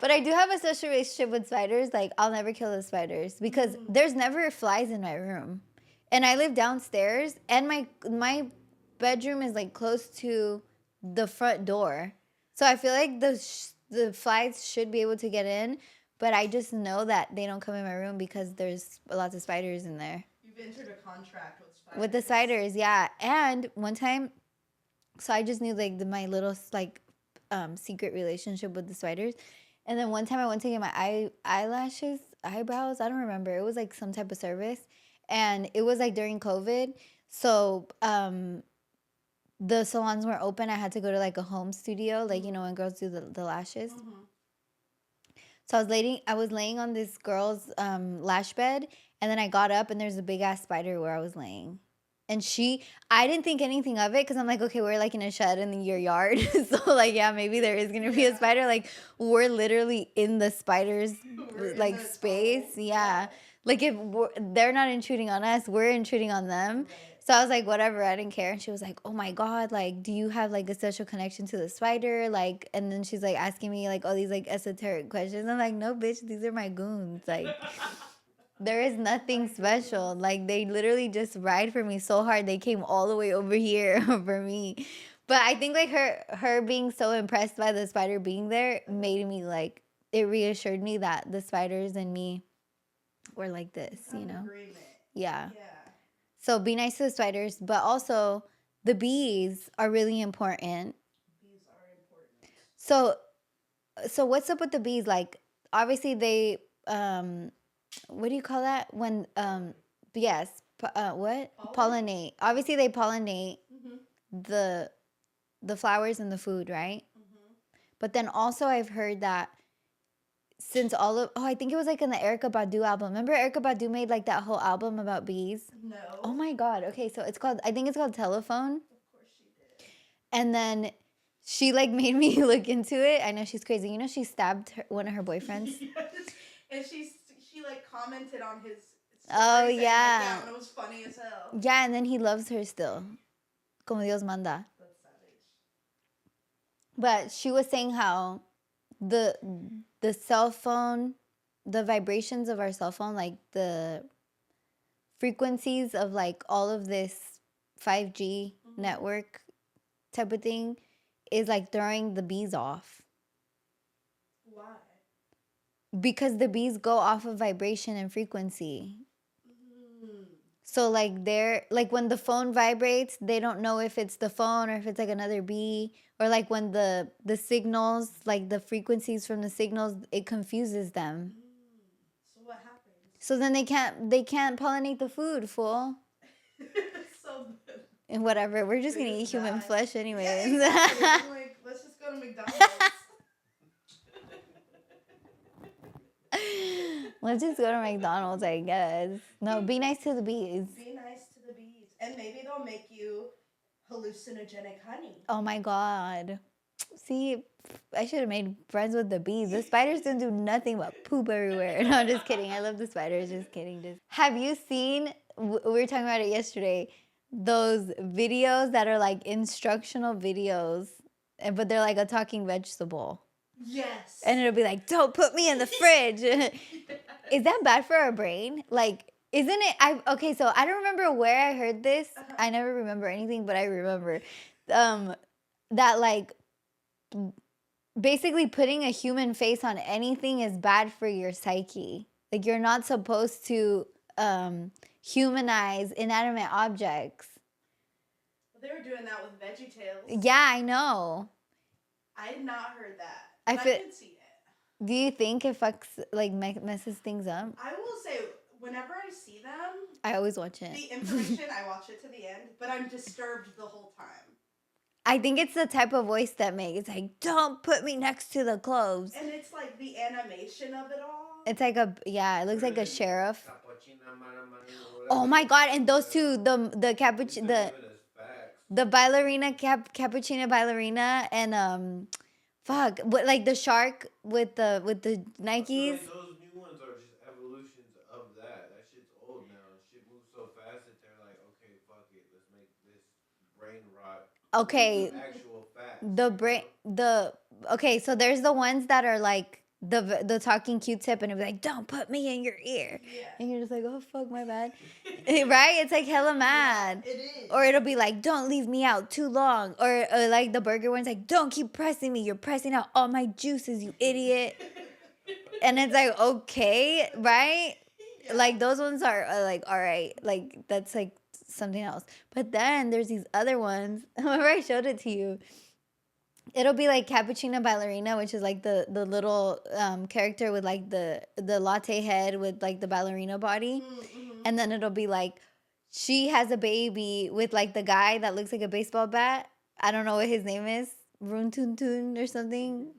But I do have a special relationship with spiders. Like, I'll never kill the spiders because there's never flies in my room. And I live downstairs, and my bedroom is like close to the front door. So I feel like the flies should be able to get in, but I just know that they don't come in my room because there's lots of spiders in there. You've entered a contract with spiders. With the spiders, yeah. And one time, so I just knew like my little like secret relationship with the spiders. And then one time I went to get my eyebrows. I don't remember. It was like some type of service, and it was like during COVID. So the salons weren't open. I had to go to like a home studio, like, you know, when girls do the lashes. So I was laying on this girl's lash bed, and then I got up and there's a big ass spider where I was laying. And I didn't think anything of it because I'm like, okay, we're like in a shed in your yard. So like, yeah, maybe there is going to be a spider. Like, we're literally in the spider's like space. Yeah. Like, if they're not intruding on us, we're intruding on them. So I was like, whatever, I didn't care. And she was like, oh my God, like, do you have like a special connection to the spider? Like, and then she's like asking me like all these like esoteric questions. I'm like, no, bitch, these are my goons. Like, there is nothing special. Like, they literally just ride for me so hard. They came all the way over here for me. But I think like her being so impressed by the spider being there made me like, it reassured me that the spiders and me were like this, you know? Agreement. Yeah. Yeah. So be nice to the spiders, but also the bees are really important. Bees are important. So what's up with the bees? Like, obviously they what do you call that when yes, what? Pollinate. Obviously they pollinate the flowers and the food, right? But then also I've heard that since I think it was like in the Erykah Badu album. Remember Erykah Badu made like that whole album about bees? No. Oh my God. Okay, so I think it's called Telephone. Of course she did. And then she like made me look into it. I know she's crazy. You know, she stabbed one of her boyfriends. Yes. And she like commented on his Oh, saying, yeah. Like, yeah, and it was funny as hell. Yeah, and then he loves her still. Como Dios manda. That's savage. But she was saying how the cell phone, the vibrations of our cell phone, like the frequencies of like all of this 5G network type of thing is like throwing the bees off. Why? Because the bees go off of vibration and frequency. So like they're like when the phone vibrates, they don't know if it's the phone or if it's like another bee, or like when the signals, like the frequencies from the signals, it confuses them. So what happens? So then they can't pollinate the food, fool. So And whatever, we're just they gonna eat just human die. flesh Yeah, anyways. exactly. I'm like, let's just go to McDonald's. Let's just go to McDonald's, I guess. No, be nice to the bees. Be nice to the bees, and maybe they'll make you hallucinogenic honey. Oh my god. See, I should have made friends with the bees. The spiders don't do nothing but poop everywhere. No, I'm just kidding. I love the spiders. Just kidding. Just have you seen? We were talking about it yesterday. Those videos that are like instructional videos, but they're like a talking vegetable. Yes. And it'll be like, "Don't put me in the fridge." Is that bad for our brain? Like, isn't it? Okay. So I don't remember where I heard this. I never remember anything, but I remember that like basically putting a human face on anything is bad for your psyche. Like you're not supposed to humanize inanimate objects. They were doing that with VeggieTales. Yeah, I know. I had not heard that. I But I can see it. Do you think it fucks like messes things up? I will say, whenever I see them, I always watch it. the information, I watch it to the end, but I'm disturbed the whole time. I think it's the type of voice that makes it's like, "Don't put me next to the cloves." And it's like the animation of it all. It's like it looks like a sheriff. Oh my god! And those two, the ballerina cappuccino ballerina, and fuck, what, like the shark with the Nikes. Like those new ones are just evolutions of that. That shit's old now. Shit moves so fast that they're like, okay, fuck it, let's make this brain rot. Okay. Actual facts. Okay, so there's the ones that are like the talking Q-tip, and it'll be like, "Don't put me in your ear," and you're just like, "Oh fuck, my bad," right? It's like hella mad. Yeah, it is. Or it'll be like, "Don't leave me out too long," or like the burger one's like, "Don't keep pressing me. You're pressing out all my juices, you idiot." And it's like, okay, right? Yeah. Like those ones are like, all right, like that's like something else. But then there's these other ones. Remember I showed it to you. It'll be like cappuccino ballerina, which is like the little character with like the latte head with like the ballerina body. Mm-hmm. And then it'll be like she has a baby with like the guy that looks like a baseball bat. I don't know what his name is. Run Tun Tun or something.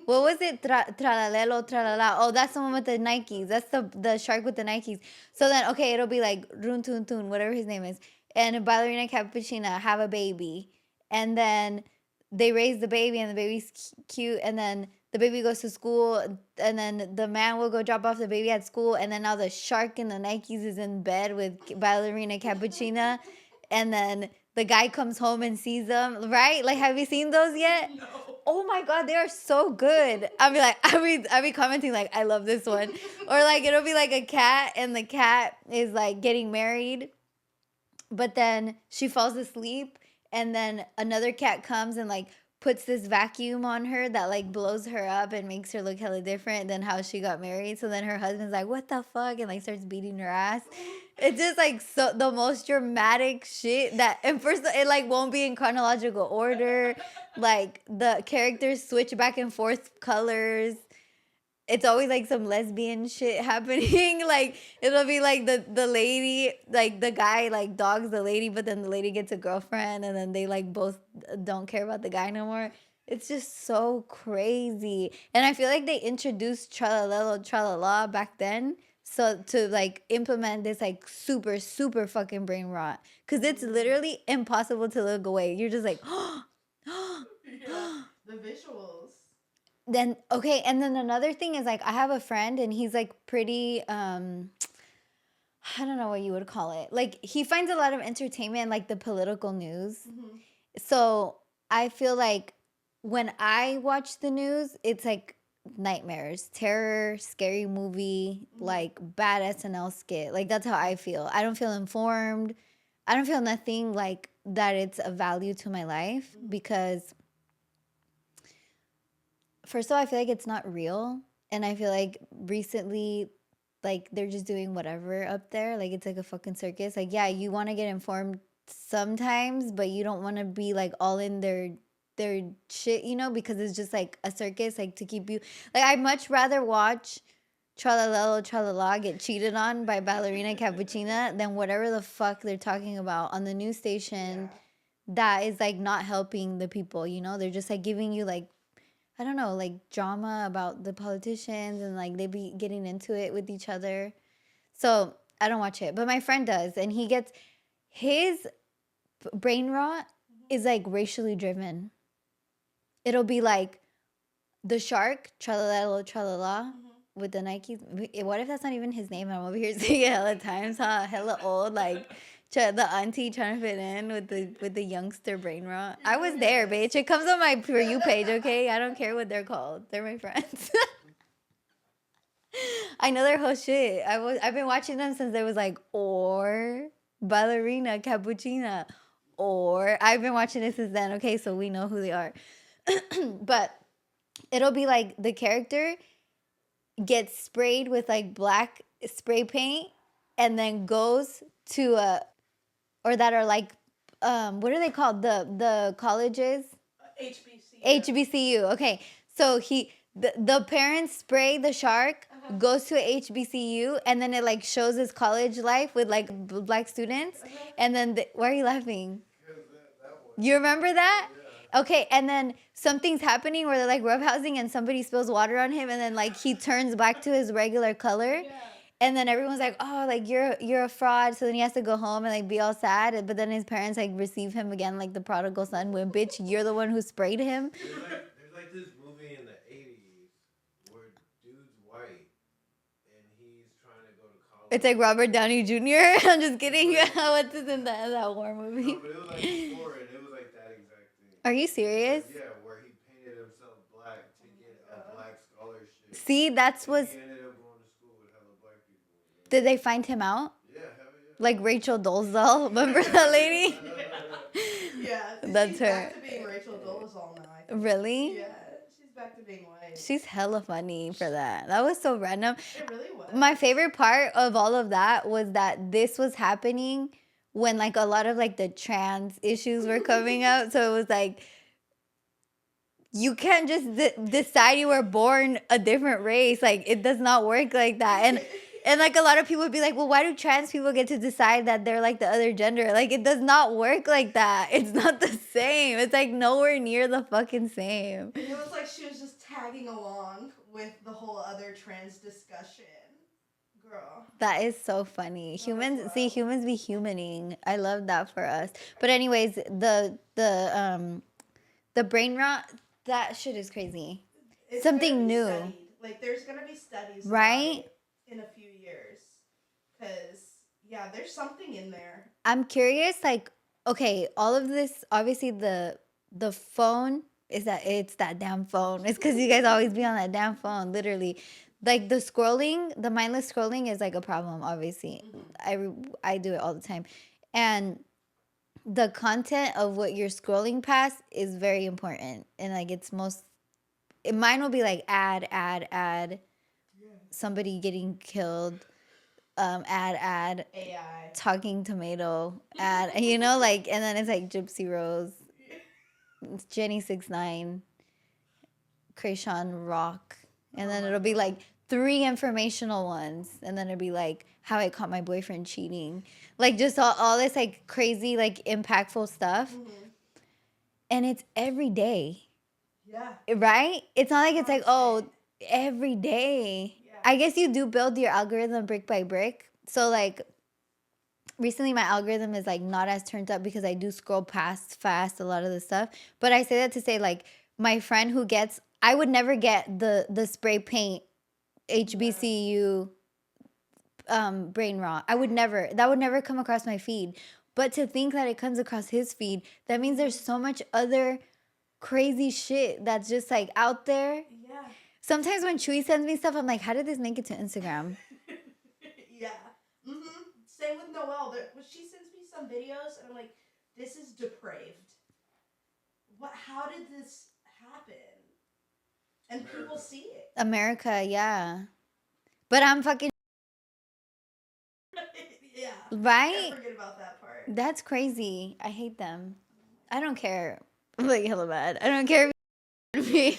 What was it? Tralalelo, tralala. Oh, that's the one with the Nikes. That's the shark with the Nikes. So then, okay, it'll be like Run Tun Tun, whatever his name is. And ballerina cappuccina have a baby. And then they raise the baby, and the baby's cute. And then the baby goes to school. And then the man will go drop off the baby at school. And then now the shark in the Nikes is in bed with ballerina cappuccina. And then the guy comes home and sees them, right? Like, have you seen those yet? No. Oh my god, they are so good. I'll be commenting like, I love this one. Or like it'll be like a cat, and the cat is like getting married, but then she falls asleep, and then another cat comes and like puts this vacuum on her that like blows her up and makes her look hella different than how she got married. So then her husband's like, "What the fuck?" and like starts beating her ass. It's just like so the most dramatic shit that, and first it like won't be in chronological order. Like the characters switch back and forth colors. It's always like some lesbian shit happening. Like it'll be like the lady, like the guy like dogs the lady, but then the lady gets a girlfriend, and then they like both don't care about the guy no more. It's just so crazy. And I feel like they introduced Tralalelo Tralala back then. So to like implement this like super, super fucking brain rot. Cause it's literally impossible to look away. You're just like, Yeah, the visuals. Then okay, and then another thing is like I have a friend, and he's like pretty I don't know what you would call it. Like he finds a lot of entertainment in like the political news. Mm-hmm. So I feel like when I watch the news, it's like nightmares, terror, scary movie, like bad SNL skit. Like that's how I feel. I don't feel informed. I don't feel nothing like that it's of value to my life, because first of all, I feel like it's not real. And I feel like recently like they're just doing whatever up there. Like it's like a fucking circus. Like yeah, you want to get informed sometimes, but you don't want to be like all in their shit, you know, because it's just like a circus, like to keep you. Like I'd much rather watch Tralalelo Tralala get cheated on by Ballerina Cappuccina than whatever the fuck they're talking about on the news station that is like not helping the people, you know? They're just like giving you like I don't know, like drama about the politicians and like they be getting into it with each other. So I don't watch it, but my friend does, and he gets his brain rot is like racially driven. It'll be like the shark, tralala, tralala, with the Nikes. What if that's not even his name? I'm over here saying it hella times, huh? Hella old, like the auntie trying to fit in with the youngster brain rot. I was there, bitch. It comes on my For You page, okay? I don't care what they're called. They're my friends. I know their whole shit. I've been watching them since there was like or ballerina cappuccina or I've been watching it since then. Okay, so we know who they are. But it'll be like the character gets sprayed with like black spray paint and then goes to a or that are like what are they called, the colleges, HBCU. Okay, so the parents spray the shark, goes to a HBCU, and then it like shows his college life with like black students, and then why are you laughing? You remember that? Okay, and then something's happening where they're like roughhousing and somebody spills water on him and then like he turns back to his regular color. And then everyone's like, "Oh, like you're a fraud." So then he has to go home and like be all sad. But then his parents like receive him again like the prodigal son. When bitch, you're the one who sprayed him. There's like this movie in the '80s where dude's white and he's trying to go to college. It's like Robert Downey Jr. I'm just kidding. What's this in that war movie? No, but it was like before it. It was like that exact thing. Are you serious? Yeah, where he painted himself black to get a black scholarship. See, that's what's. He ended up going to school with hella black people. Did they find him out? Yeah, hell yeah. Like Rachel Dolezal, remember that lady? Yeah, that's she's her. Back to being Rachel Dolezal now. I think. Really? Yeah, she's back to being white. She's hella funny for that. That was so random. It really was. My favorite part of all of that was that this was happening when like a lot of like the trans issues were coming up. So it was like you can't just decide you were born a different race. Like it does not work like that. And like a lot of people would be like, well, why do trans people get to decide that they're like the other gender? Like it does not work like that. It's not the same. It's like nowhere near the fucking same. It was like she was just tagging along with the whole other trans discussion. Girl. That is so funny. Humans be humaning. I love that for us. But anyways, the brain rot, that shit is crazy. It's something new. Studied. Like there's gonna be studies, right? In a few years, because yeah, there's something in there. I'm curious. Like, okay, all of this, obviously the phone is that it's that damn phone. It's because you guys always be on that damn phone, literally. Like the scrolling, the mindless scrolling is like a problem, obviously. I do it all the time. And the content of what you're scrolling past is very important. And like mine will be like ad, somebody getting killed, ad, AI, talking tomato, ad, you know, like, and then it's like Gypsy Rose, Jenny 6ix9ine, Krayshawn Rock. And then it'll be like 3 informational ones. And then it'll be like how I caught my boyfriend cheating. Like just all this like crazy, like impactful stuff. And it's every day. Yeah. Right? It's not like it's like, oh, every day. Yeah. I guess you do build your algorithm brick by brick. So like recently my algorithm is like not as turned up because I do scroll past fast a lot of the stuff. But I say that to say like my friend who gets, I would never get the spray paint HBCU brain rot. That would never come across my feed. But to think that it comes across his feed, that means there's so much other crazy shit that's just like out there. Yeah. Sometimes when Chewy sends me stuff, I'm like, how did this make it to Instagram? Yeah. Same with Noelle. She sends me some videos and I'm like, this is depraved. How did this happen? And people see it. America, yeah. But I'm fucking Right? Can't forget about that part. That's crazy. I hate them. I don't care. I'm like hella mad. I don't care. You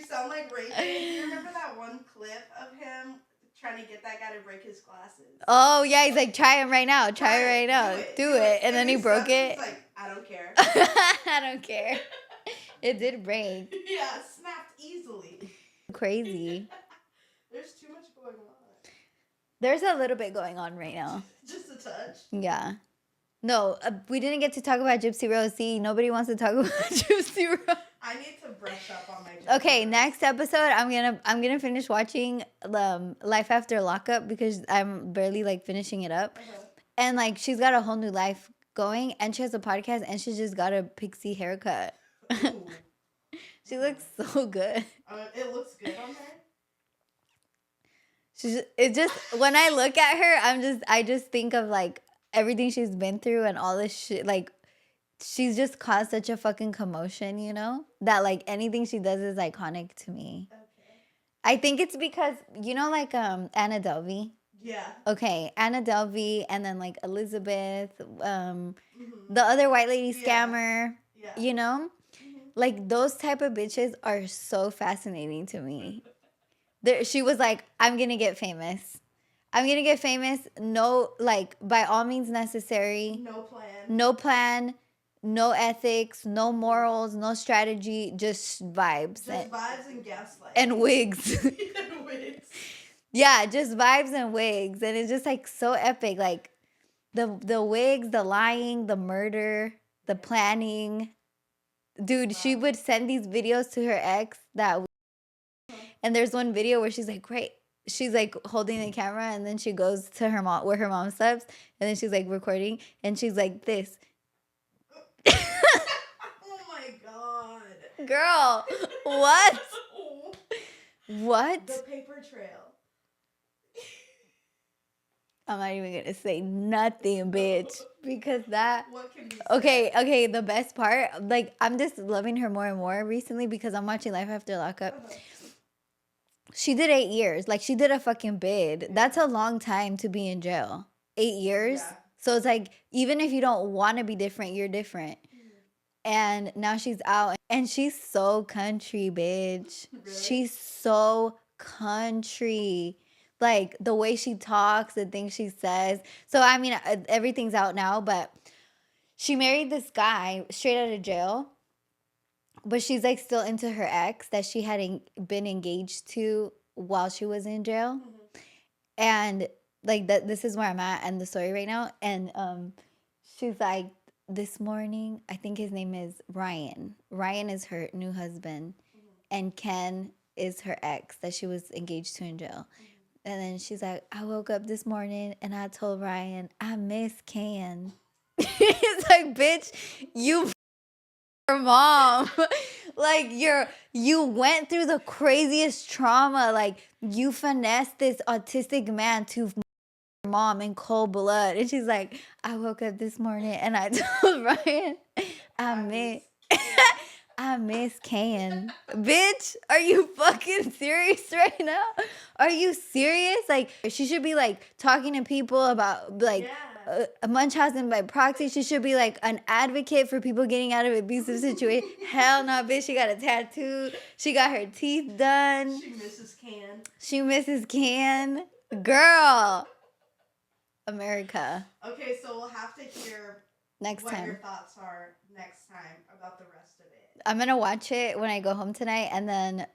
sound like Ray J. Do you remember that one clip of him trying to get that guy to break his glasses? Oh yeah, he's like, try it right now. Try it right now. Do it. And then he broke it. He's like, I don't care. I don't care. It did break. Yeah, it snapped easily. Crazy. There's too much going on. There's a little bit going on right now. Just a touch. Yeah. No, we didn't get to talk about Gypsy Rose. See, nobody wants to talk about Gypsy Rose. I need to brush up on my Gypsy Okay, Rose. next episode, I'm gonna finish watching Life After Lockup because I'm barely like finishing it up, and like she's got a whole new life going, and she has a podcast, and she just got a pixie haircut. She looks so good. It looks good on her. It just when I look at her, I just think of like everything she's been through and all this shit. Like she's just caused such a fucking commotion, you know, that like anything she does is iconic to me. Okay. I think it's because you know, like Anna Delvey. Yeah. Okay, Anna Delvey, and then like Elizabeth, the other white lady scammer. Yeah. You know, like those type of bitches are so fascinating to me. She was like, I'm gonna get famous. I'm gonna get famous. No, like by all means necessary. No plan. No plan. No ethics. No morals. No strategy. Just vibes. Just vibes and gaslighting. And wigs. And wigs. Yeah, just vibes and wigs, and it's just like so epic. Like the wigs, the lying, the murder, the planning. Dude, she would send these videos to her ex and there's one video where she's like, great. She's like holding the camera and then she goes to her mom where her mom sleeps and then she's like recording and she's like this. Oh my god. Girl, what? What? The paper trail. I'm not even gonna say nothing, bitch. Because that What can be said? Okay, the best part, like I'm just loving her more and more recently because I'm watching Life After Lockup. She did 8 years. Like she did a fucking bid. That's a long time to be in jail. 8 years. Yeah. So it's like even if you don't want to be different, you're different. And now she's out and she's so country, bitch. Really? She's so country. Like the way she talks, the things she says. So I mean everything's out now, but she married this guy straight out of jail. But she's like still into her ex that she had been engaged to while she was in jail. And like that this is where I'm at and the story right now. And she's like, this morning, I think his name is Ryan. Ryan is her new husband. And Ken is her ex that she was engaged to in jail. And then she's like, I woke up this morning and I told Ryan, I miss Ken. It's like, bitch, you your mom. Like you went through the craziest trauma. Like you finessed this autistic man to your mom in cold blood. And she's like, I woke up this morning and I told Ryan I miss Ken. Bitch, are you fucking serious right now? Are you serious? Like she should be like talking to people about like Munchausen by proxy. She should be like an advocate for people getting out of abusive situations. Hell no, bitch. She got a tattoo. She got her teeth done. She misses Ken. Girl. America. Okay, so we'll have to hear next what time. Your thoughts are next time about the rest of it. I'm going to watch it when I go home tonight and then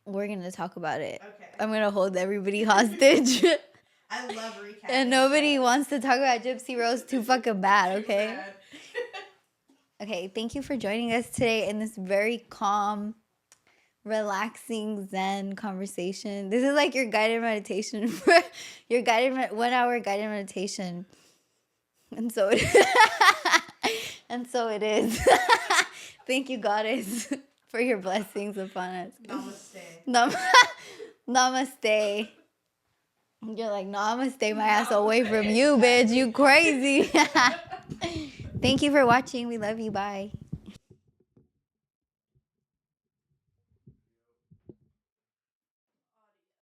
we're going to talk about it. Okay. I'm going to hold everybody hostage. I love recapping. And nobody wants to talk about Gypsy Rose too fucking bad, okay? Okay, thank you for joining us today in this very calm, relaxing Zen conversation. This is like your guided meditation, for your 1 hour guided meditation. And so it and so it is. Thank you, Goddess, for your blessings upon us. Namaste. Namaste. You're like, no, I'm gonna stay my ass away from you, bitch. You crazy. Thank you for watching. We love you. Bye.